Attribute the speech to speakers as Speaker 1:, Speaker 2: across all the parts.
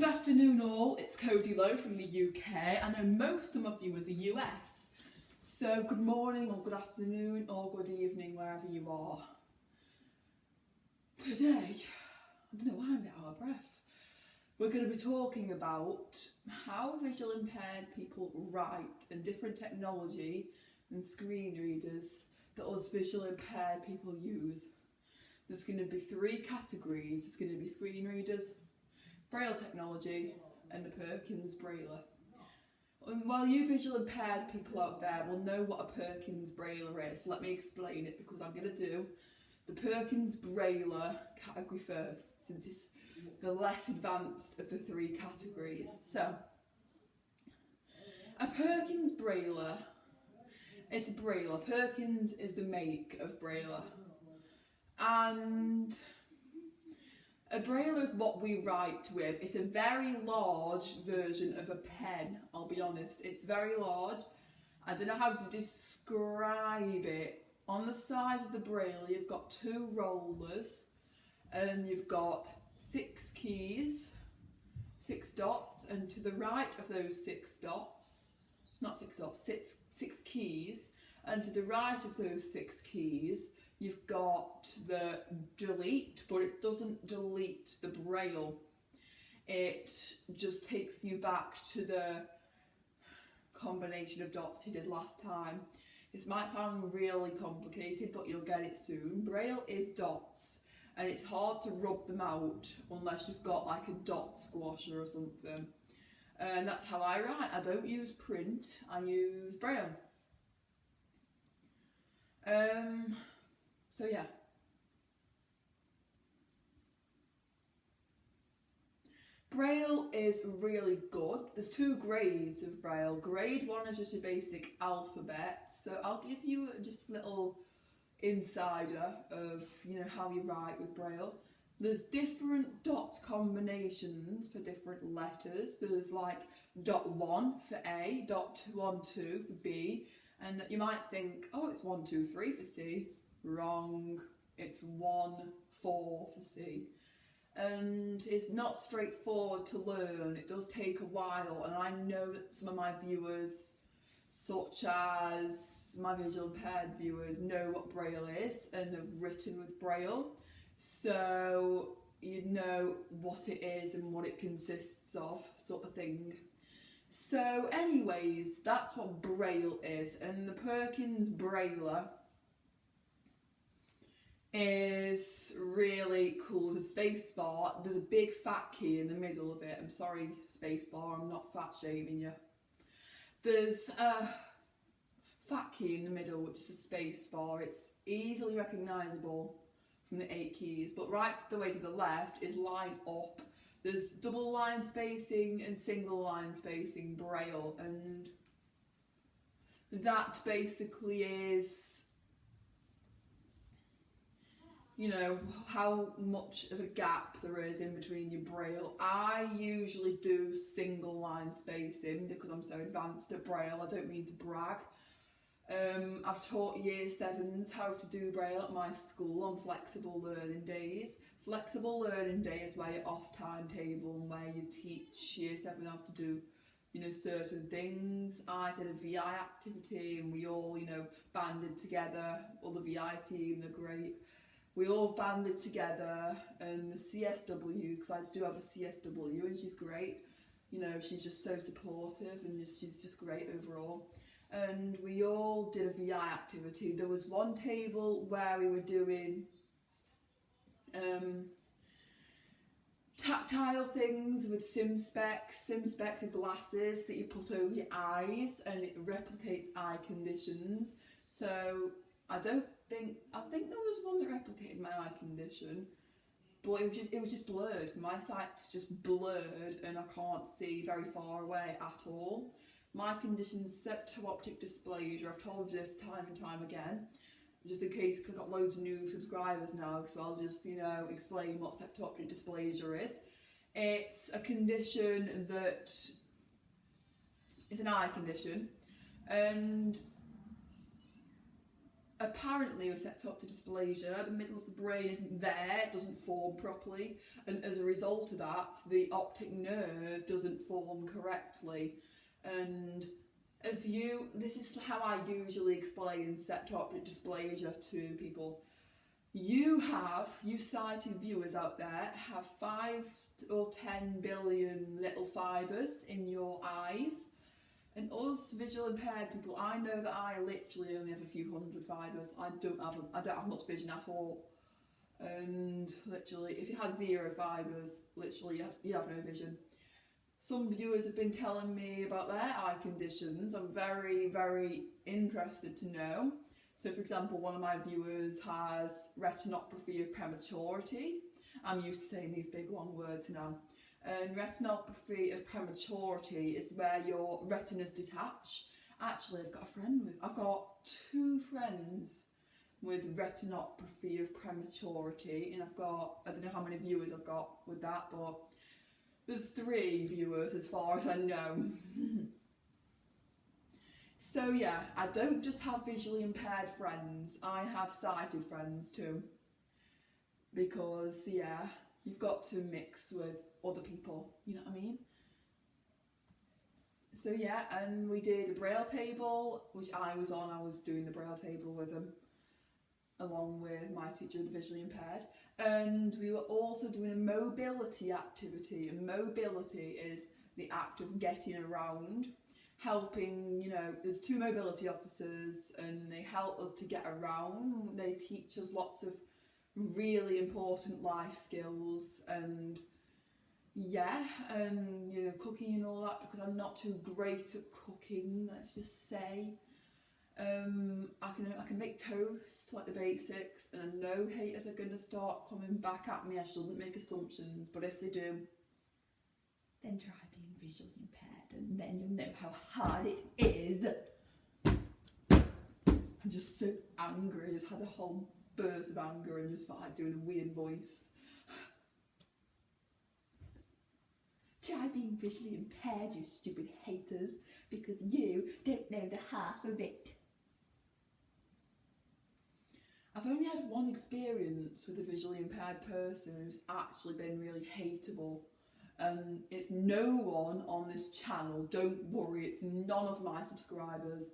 Speaker 1: Good afternoon all, it's Cody Lowe from the UK. I know most of my viewers are US. So good morning or good afternoon or good evening wherever you are. Today, I don't know why I'm a bit out of breath. We're going to be talking about how visual impaired people write and different technology and screen readers that us visual impaired people use. There's going to be three categories. There's going to be screen readers, Braille technology and the Perkins Braille. And while you visual impaired people out there will know what a Perkins Braille is, let me explain it because I'm going to do the Perkins Braille category first, since it's the less advanced of the three categories. So, a Perkins Braille is Braille. Perkins is the make of Braille. And a Braille is what we write with. It's a very large version of a pen, I'll be honest. It's very large. I don't know how to describe it. On the side of the Braille, you've got two rollers, and you've got 6 keys, 6 dots, and to the right of those 6 dots, not 6 dots, 6 keys, and to the right of those 6 keys, you've got the delete, but it doesn't delete the Braille. It just takes you back to the combination of dots you did last time. This might sound really complicated, but you'll get it soon. Braille is dots, and it's hard to rub them out unless you've got like a dot squasher or something. And that's how I write. I don't use print, I use Braille. So yeah. Braille is really good. There's 2 grades of Braille. Grade 1 is just your basic alphabet. So I'll give you just a little insider of, how you write with Braille. There's different dot combinations for different letters. There's like dot 1 for A, dot 1, 2 for B. And you might think, oh, it's 1, 2, 3 for C. Wrong. It's 1, 4 for C. And it's not straightforward to learn. It does take a while, and I know that some of my viewers, such as my visual impaired viewers, know what Braille is and have written with Braille, so you know what it is and what it consists of, sort of thing. So anyways, that's what Braille is, and the Perkins Braille is really cool. There's a space bar, there's a big fat key in the middle of it. I'm sorry, space bar, I'm not fat shaming you. There's a fat key in the middle, which is a space bar. It's easily recognisable from the 8 keys, but right the way to the left is line up. There's double line spacing and single line spacing Braille, and that basically is, how much of a gap there is in between your Braille. I usually do single line spacing because I'm so advanced at Braille. I don't mean to brag. I've taught year 7s how to do Braille at my school on flexible learning days. Flexible learning day is where you're off timetable and where you teach year 7 how to do certain things. I did a VI activity and we all banded together. All the VI team, they're great. We all banded together, and the CSW, because I do have a CSW and she's great, she's just so supportive and she's just great overall. And we all did a VI activity. There was one table where we were doing tactile things with SimSpecs. SimSpecs are glasses that you put over your eyes and it replicates eye conditions. So I think there was one that replicated my eye condition, but it was just blurred. My sight's just blurred and I can't see very far away at all. My condition's septo-optic dysplasia. I've told you this time and time again, just in case, because I've got loads of new subscribers now, so I'll just, explain what septo-optic dysplasia is. It's a condition that is an eye condition, and apparently are set up to dysplasia. The middle of the brain isn't there, it doesn't form properly, and as a result of that, the optic nerve doesn't form correctly. And this is how I usually explain septoptic dysplasia to people. You sighted viewers out there, have 5 or 10 billion little fibres in your eyes. And us visual impaired people, I know that I literally only have a few hundred fibres. I don't have much vision at all. And literally, if you had 0 fibres, literally you have no vision. Some viewers have been telling me about their eye conditions. I'm very, very interested to know. So for example, one of my viewers has retinopathy of prematurity. I'm used to saying these big long words now. And retinopathy of prematurity is where your retinas detach. Actually, I've got 2 friends with retinopathy of prematurity, and I don't know how many viewers I've got with that, but there's 3 viewers as far as I know. So yeah, I don't just have visually impaired friends, I have sighted friends too. Because yeah, you've got to mix with other people, you know what I mean? So yeah, and we did a Braille table, which I was doing the Braille table with them, along with my teacher with the visually impaired. And we were also doing a mobility activity, and mobility is the act of getting around, helping, there's 2 mobility officers and they help us to get around. They teach us lots of really important life skills and cooking and all that, because I'm not too great at cooking, let's just say. I can make toast, like the basics, and I know haters are going to start coming back at me. I shouldn't make assumptions, but if they do, then try being visually impaired and then you'll know how hard it is. I'm just so angry. I just had a whole burst of anger and just felt like doing a weird voice. Try being visually impaired, you stupid haters, because you don't know the half of it. I've only had one experience with a visually impaired person who's actually been really hateable. It's no one on this channel, don't worry, it's none of my subscribers,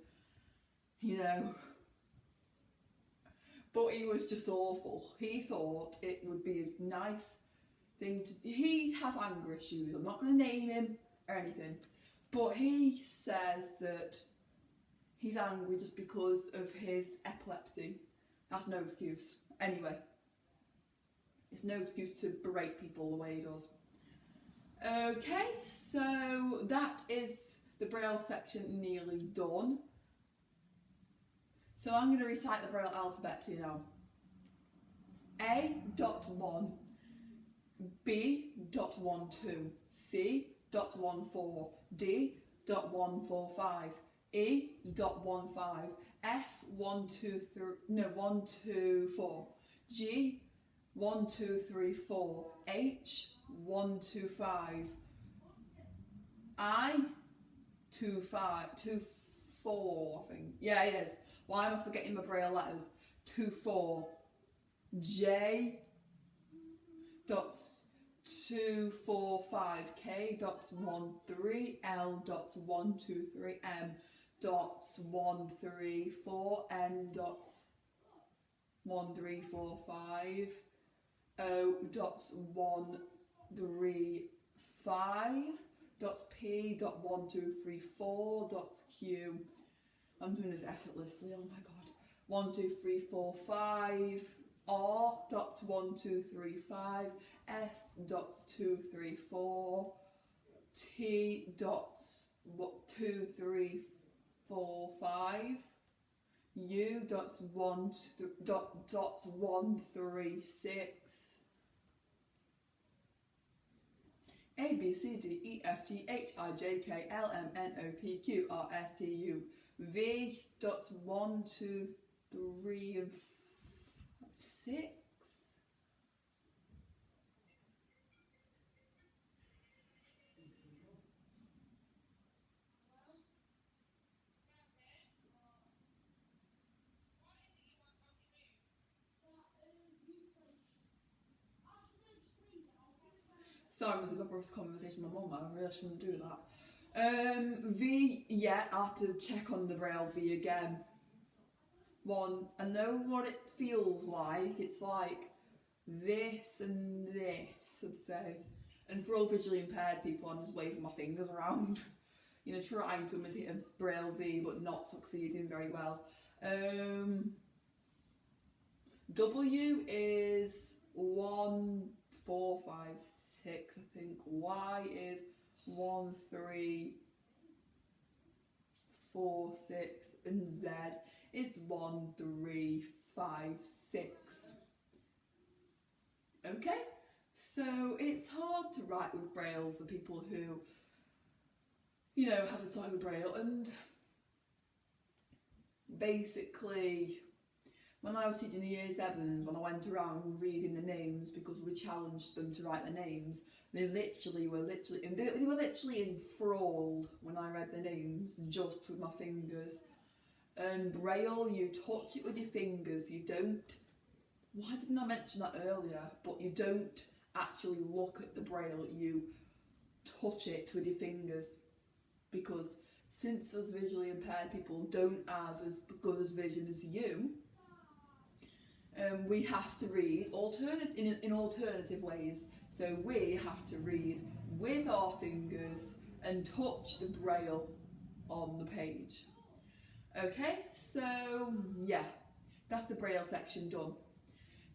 Speaker 1: But he was just awful. He thought it would be a nice thing to... He has anger issues, I'm not going to name him or anything, but he says that he's angry just because of his epilepsy. That's no excuse. Anyway, it's no excuse to berate people the way he does. Okay, so that is the Braille section nearly done. So I'm going to recite the Braille alphabet to you now. A.1, B.12, C.14, D.145, E.15, F124, G1234, H125, I24, I think. Yeah, it is. Why am I forgetting my Braille letters? 24, J dots 245, K dots 13, L dots 123, M dots 134, N dots 1345, O dots 135, dots P dot 1234, dots Q. I'm doing this effortlessly, oh my god. 1, 2, 3, 4, 5. R dots 1, 2, 3, 5. S dots 2, 3, 4. T dots 2, 3, 4, 5. U dots 1, 3, 6. A, B, C, D, E, F, G, H, I, J, K, L, M, N, O, P, Q, R, S, T, U, V dots 1, 2, 3, and 6. Sorry, this is a gross conversation with my mum. I really shouldn't do that. V, yeah, I have to check on the Braille V again. One, I know what it feels like. It's like this and this, I'd say. And for all visually impaired people, I'm just waving my fingers around. You know, trying to imitate a Braille V, but not succeeding very well. W is 1, 4, 5, 6, I think. Y is 1, 3, 4, 6, and Z is 1, 3, 5, 6. Okay, so it's hard to write with Braille for people who, you know, have a sight with Braille. And basically, when I was teaching the year 7s, when I went around reading the names because we challenged them to write their names, they were literally enthralled when I read the names just with my fingers. And Braille, you touch it with your fingers. You don't. Why didn't I mention that earlier? But you don't actually look at the Braille. You touch it with your fingers, because since us visually impaired people don't have as good as vision as you, we have to read in alternative ways. So we have to read with our fingers and touch the Braille on the page. Okay, so yeah, that's the Braille section done.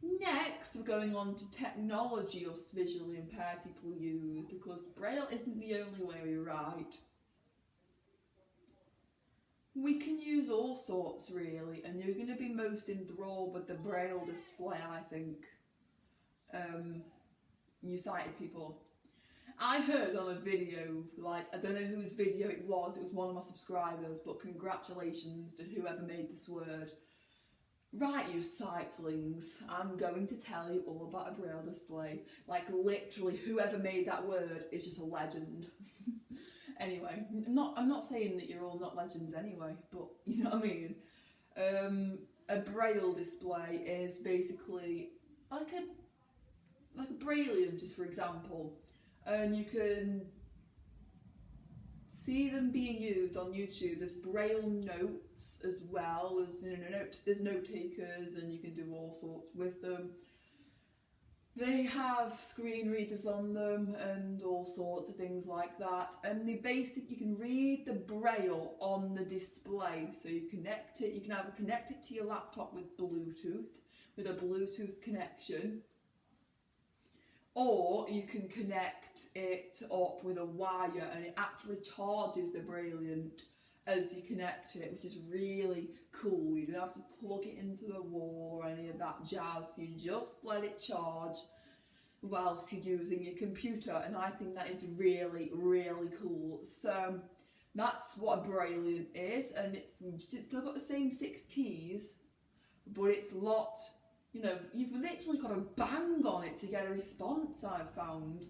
Speaker 1: Next, we're going on to technology us visually impaired people use, because Braille isn't the only way we write. We can use all sorts really, and you're going to be most enthralled with the Braille display, I think. You sighted people. I heard on a video, like, I don't know whose video it was one of my subscribers, but congratulations to whoever made this word. Right, you sightlings, I'm going to tell you all about a Braille display. Like, literally, whoever made that word is just a legend. Anyway, I'm not saying that you're all not legends anyway, but you know what I mean. A Braille display is basically like a Brailleant, just for example, and you can see them being used on YouTube. There's Braille notes as well. There's note takers, and you can do all sorts with them. They have screen readers on them and all sorts of things like that. And you can read the Braille on the display. So you connect it, you can either connect it to your laptop with a Bluetooth connection, or you can connect it up with a wire, and it actually charges the Brailleant as you connect it, which is really cool. You don't have to plug it into the wall or any of that jazz. You just let it charge whilst you're using your computer, and I think that is really, really cool. So that's what a Brailleant is, and it's still got the same 6 keys, but it's a lot, you know, you've literally got to bang on it to get a response, I've found.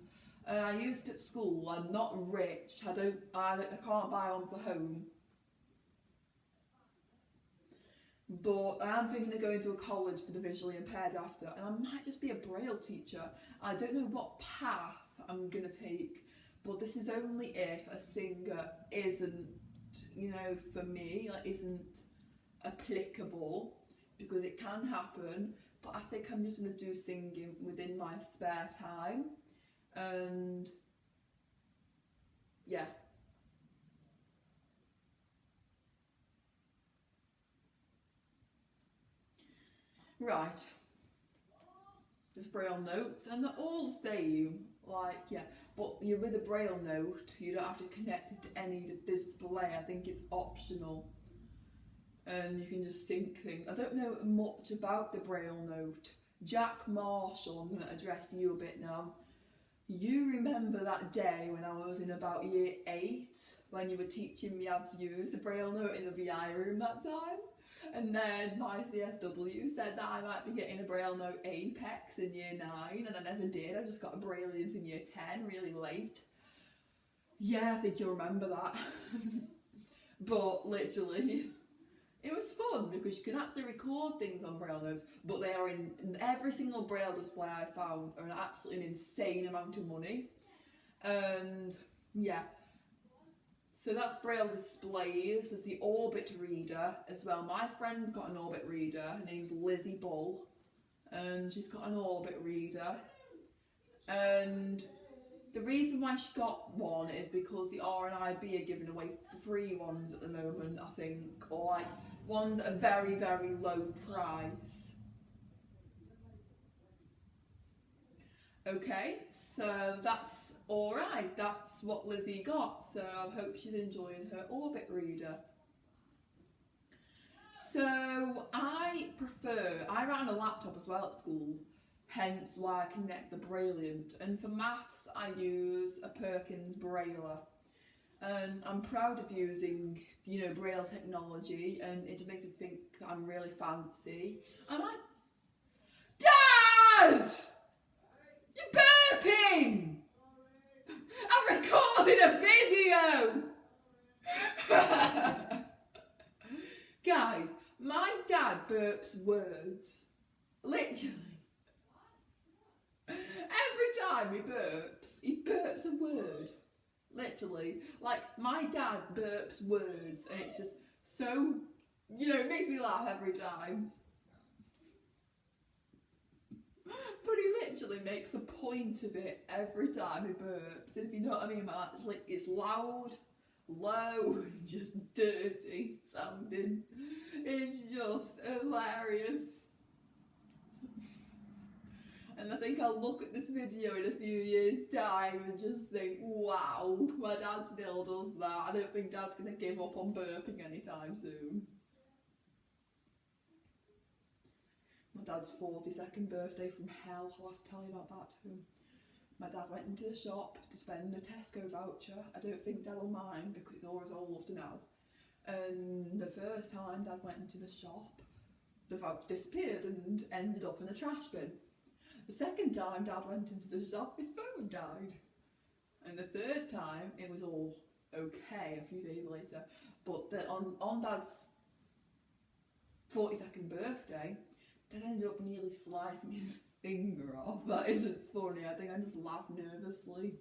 Speaker 1: And I used it at school. I'm not rich. I can't buy one for home. But I am thinking of going to a college for the visually impaired after, and I might just be a Braille teacher. I don't know what path I'm going to take, but this is only if a singer isn't, you know, for me, like, isn't applicable, because it can happen. But I think I'm just going to do singing within my spare time, and yeah. Right, there's Braille notes, and they're all the same, like, yeah, but you're with a Braille note, you don't have to connect it to any display. I think it's optional, and you can just sync things. I don't know much about the Braille note. Jack Marshall, I'm going to address you a bit now. You remember that day when I was in about year 8, when you were teaching me how to use the Braille note in the VI room that time? And then my CSW said that I might be getting a Braille note Apex in year 9, and I never did. I just got a Brailleant in year 10, really late. Yeah, I think you'll remember that. But literally, it was fun because you can actually record things on Braille notes, but they are in every single Braille display I found are an absolutely insane amount of money. And yeah, so that's Braille displays. There's the Orbit reader as well. My friend's got an Orbit reader. Her name's Lizzie Bull, and she's got an Orbit reader. And the reason why she got one is because the RNIB are giving away free ones at the moment, I think, or like ones at a very, very low price. Okay, so that's alright, that's what Lizzie got, so I hope she's enjoying her Orbit reader. So I write on a laptop as well at school, hence why I connect the Brilliant, and for maths I use a Perkins Braille. And I'm proud of using, you know, Braille technology, and it just makes me think that I'm really fancy. Am I? Dad! You're burping! I'm recording a video! Guys, my dad burps words. Literally. Every time he burps a word. Literally. Like, my dad burps words, and it's just so, you know, it makes me laugh every time. But he literally makes a point of it every time he burps. If you know what I mean by that, it's like, it's loud, low, and just dirty sounding. It's just hilarious. And I think I'll look at this video in a few years' time and just think, wow, my dad still does that. I don't think Dad's going to give up on burping anytime soon. My dad's 42nd birthday from hell, I'll have to tell you about that too. My dad went into the shop to spend a Tesco voucher. I don't think Dad will mind because it's always old to know. And the first time Dad went into the shop, the voucher disappeared and ended up in the trash bin. The second time Dad went into the shop, his phone died. And the third time, it was all okay a few days later. But then on Dad's 42nd birthday, Dad ended up nearly slicing his finger off. That isn't funny. I think I just laughed nervously.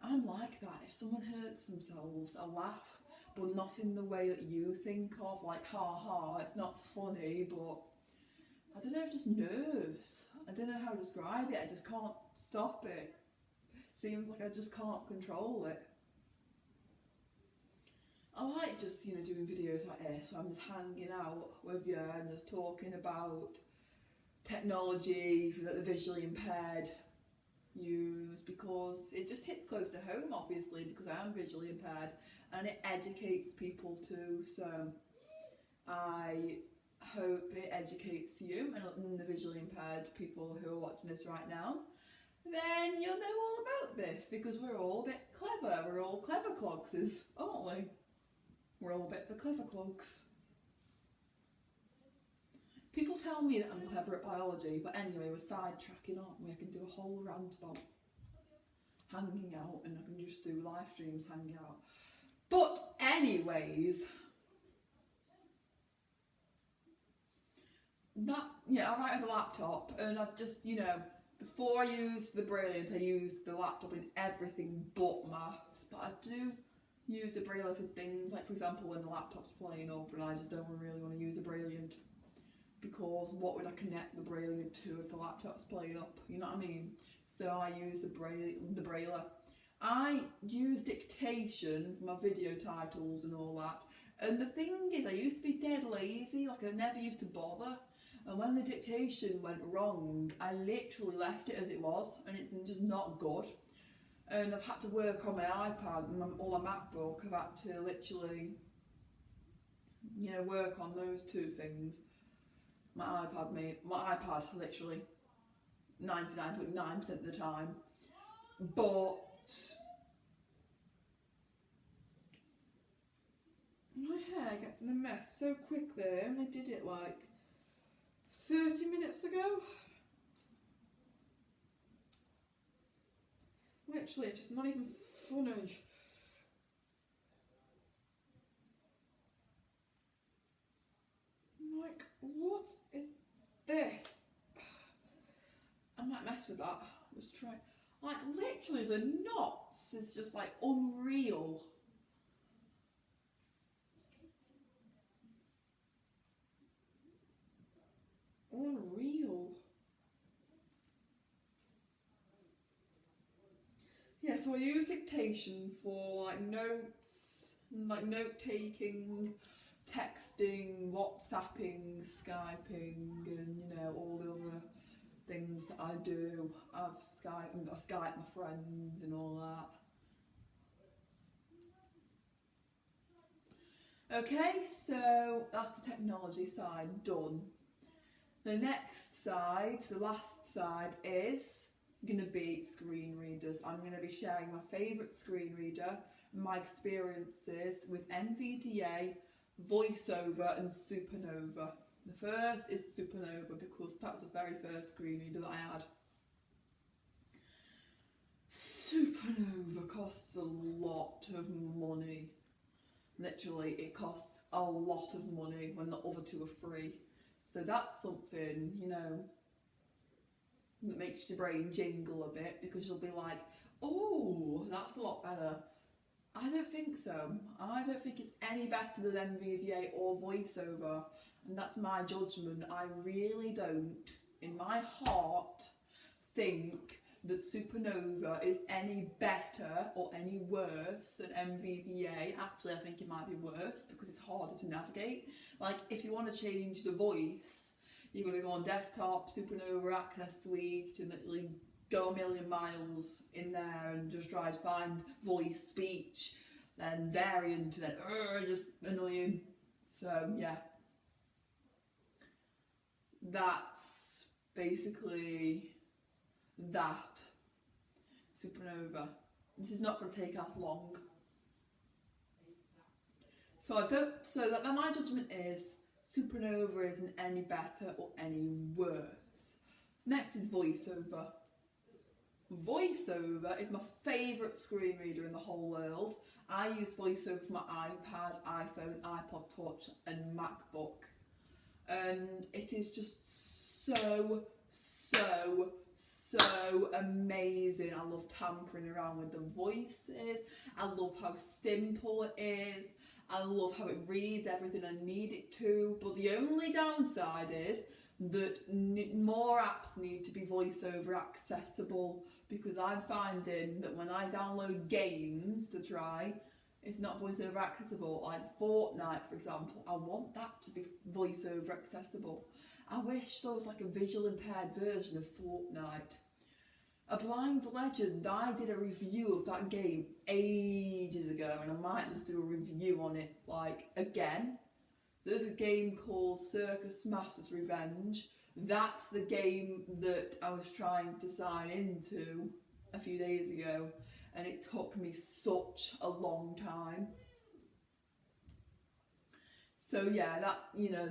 Speaker 1: I'm like that. If someone hurts themselves, I laugh, but not in the way that you think of, like, ha ha, it's not funny, but I don't know, just nerves. I don't know how to describe it. I just can't stop it. Seems like I just can't control it. I like just, you know, doing videos like this, so I'm just hanging out with you and just talking about technology that the visually impaired use, because it just hits close to home, obviously, because I am visually impaired, and it educates people too. So I hope it educates you and the visually impaired people who are watching this right now. Then you'll know all about this, because we're all a bit clever. We're all clever clogses, aren't we? We're all a bit for clever clogs. People tell me that I'm clever at biology, but anyway, we're sidetracking, aren't we? I can do a whole rant about hanging out, and I can just do live streams hanging out. But anyways, I write with a laptop, and I've just, you know, before I used the Brilliant, I used the laptop in everything but maths, but I do use the Braille for things like, for example, when the laptop's playing up and I just don't really want to use the Brilliant, because what would I connect the Brilliant to if the laptop's playing up, you know what I mean? So I use the Braille. I use dictation for my video titles and all that, and the thing is, I used to be dead lazy, like I never used to bother, and when the dictation went wrong, I literally left it as it was, and it's just not good. And I've had to work on my iPad or my MacBook. I've had to literally, you know, work on those two things. My iPad literally 99.9% of the time. But my hair gets in a mess so quickly, and I did it like 30 minutes ago. Literally, it's just not even funny. I'm like, what is this? I might mess with that. Let's try. Like literally the knots is just like unreal. Unreal. Yeah, so I use dictation for like notes, like note taking, texting, WhatsApping, Skyping, and you know, all the other things that I do. I Skype my friends and all that. Okay, so that's the technology side done. The next side, the last side, is going to be screen readers. I'm going to be sharing my favourite screen reader, my experiences with NVDA, VoiceOver and Supernova. The first is Supernova because that was the very first screen reader that I had. Supernova costs a lot of money. Literally, it costs a lot of money when the other two are free. So that's something, you know, that makes your brain jingle a bit because you'll be like, oh, that's a lot better. I don't think so. I don't think it's any better than NVDA or VoiceOver. And that's my judgment. I really don't, in my heart, think that Supernova is any better or any worse than NVDA. Actually, I think it might be worse because it's harder to navigate. Like, if you want to change the voice, you're going to go on desktop, Supernova, Access Suite, and literally go a million miles in there and just try to find voice, speech, then variant, and then just annoying. So, yeah. That's basically that. Supernova. This is not going to take us long. So my judgment is Supernova isn't any better or any worse. Next is VoiceOver. VoiceOver is my favourite screen reader in the whole world. I use VoiceOver for my iPad, iPhone, iPod Touch and MacBook. And it is just so amazing. I love tampering around with the voices. I love how simple it is. I love how it reads everything I need it to. But the only downside is that more apps need to be VoiceOver accessible, because I'm finding that when I download games to try, it's not VoiceOver accessible. Like Fortnite, for example, I want that to be VoiceOver accessible. I wish there was like a visual impaired version of Fortnite. A Blind Legend, I did a review of that game ages ago, and I might just do a review on it, like, again. There's a game called Circus Masters Revenge. That's the game that I was trying to sign into a few days ago, and it took me such a long time. So yeah,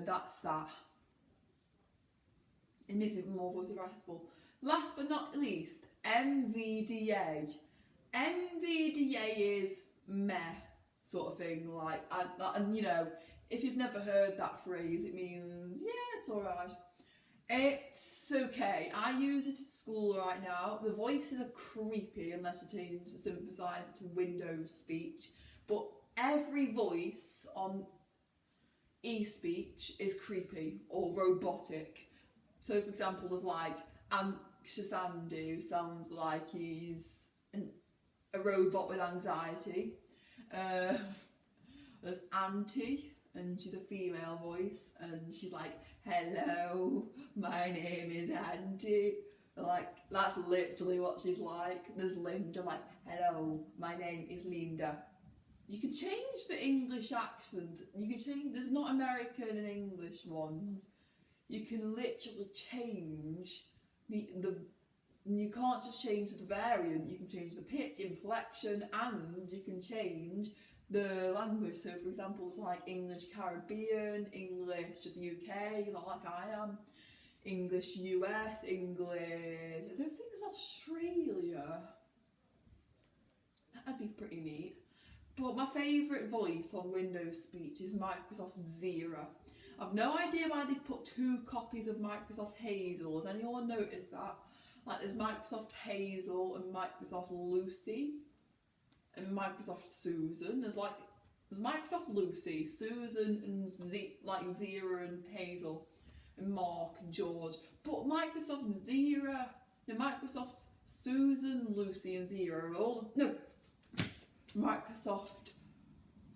Speaker 1: that's that. It needs to be more voiceover accessible. Last but not least, NVDA. NVDA is meh sort of thing, like, and you know, if you've never heard that phrase, it means, yeah, it's alright. It's okay. I use it at school right now. The voices are creepy unless you change the synthesizer to Windows speech, but every voice on eSpeech is creepy or robotic. So for example, there's like Anxious Andy, who sounds like he's a robot with anxiety. There's Auntie, and she's a female voice, and she's like, hello, my name is Auntie. Like, that's literally what she's like. There's Linda, like, hello, my name is Linda. You can change the English accent. You can change, there's not American and English ones. You can literally change you can't just change the variant, you can change the pitch, inflection, and you can change the language. So for example, it's like English Caribbean, English just UK, not like I am, English US, English, I don't think there's Australia. That'd be pretty neat. But my favourite voice on Windows Speech is Microsoft Zero. I've no idea why they've put 2 copies of Microsoft Hazel. Has anyone noticed that? Like there's Microsoft Hazel and Microsoft Lucy and Microsoft Susan. There's Microsoft Lucy, Susan and Zira and Hazel and Mark and George. But Microsoft Microsoft Susan, Lucy and Zira are all, no, Microsoft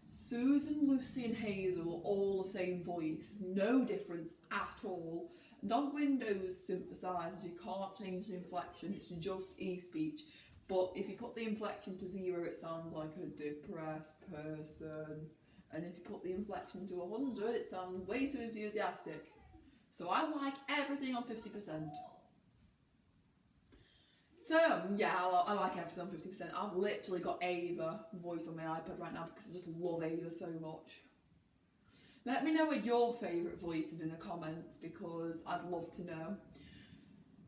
Speaker 1: Susan, Lucy and Hazel are all the same voice. There's no difference at all. And on Windows synthesizers, you can't change the inflection, it's just e-speech. But if you put the inflection to 0, it sounds like a depressed person. And if you put the inflection to 100, it sounds way too enthusiastic. So I like everything on 50%. So, yeah, I like everything on 50%. I've literally got Ava voice on my iPad right now because I just love Ava so much. Let me know what your favourite voice is in the comments because I'd love to know.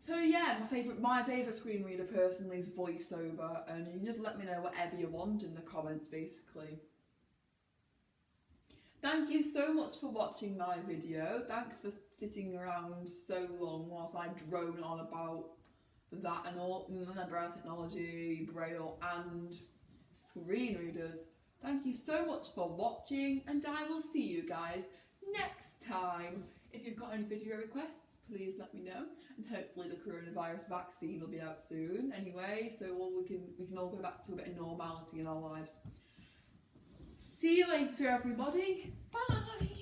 Speaker 1: So yeah, my favourite screen reader personally is VoiceOver, and you can just let me know whatever you want in the comments basically. Thank you so much for watching my video. Thanks for sitting around so long whilst I drone on about that and all, and Braille technology, Braille and screen readers. Thank you so much for watching, and I will see you guys next time. If you've got any video requests, please let me know, and hopefully the coronavirus vaccine will be out soon anyway, so we can all go back to a bit of normality in our lives. See you later everybody, bye!